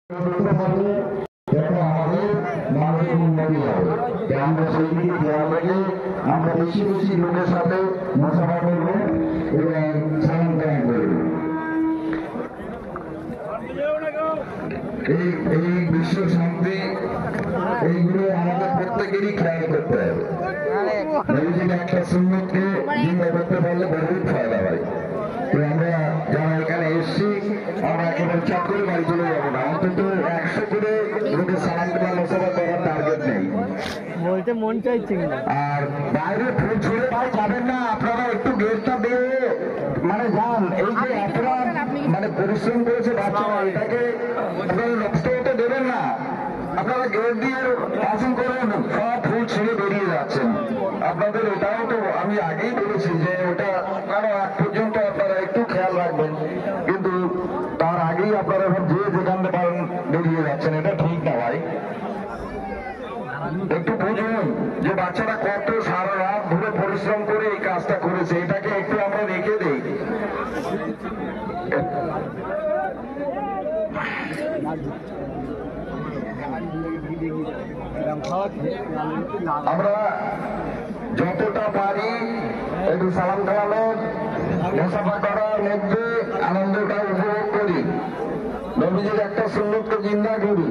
দেখো আমাদের মানুষের উন্নতি হবে। আমরা সেই দিকে খেয়াল রেখে আমরা বেশি বেশি লোকের সাথে মুসাফা করবো এবং সালাম কালাম করবো। এই বিশ্ব শান্তি এইগুলো আমাদের প্রত্যেকেরই খেয়াল করতে হবে। নবীজির একটা সুন্নতকে জিন্দা করতে পারলে বহুত ফায়দা হয়। তো আমরা যারা এখানে এসছি আমরা একেবারে চট করে বাড়ি চলে যাবো না, অন্তত 100 করে লোকের সালাম দেওয়া মুসাফা করার টার্গেট নেই। বলতে মন চাইছে না। আর বাইরে ফুল ছুড়ে ভাই যাবেন না, আপনারা একটু গেটটা দিয়ে মানে যান। এই যে আপনারা মানে পরিশ্রম করেছে বাচ্চারা, এটাকে আপনারা নষ্ট হতে দেবেন না। আপনারা গেট দিয়ে পাসিং করেন, সব ফুল ছিঁড়ে বেরিয়ে যাচ্ছেন। আপনাদের এটাও তো আমি আগেই বলেছি যে ওটা কারণ আগ পর্যন্ত আপনারা একটু খেয়াল রাখবেন, কিন্তু তার আগেই আপনারা এখন যে যেখানে পারেন বেরিয়ে যাচ্ছেন, এটা ঠিক না ভাই। একটু বুঝুন যে বাচ্চারা কত সারা রাত ধরে পরিশ্রম করে এই কাজটা করেছে, এটাকে একটু আমরা রেখে দেই। আমরা যতটা পারি একটু সালাম কালামের মুসাফা করার মধ্যে আনন্দটা উপভোগ করি, নবীজির একটা সুন্নতকে জিন্দা করি।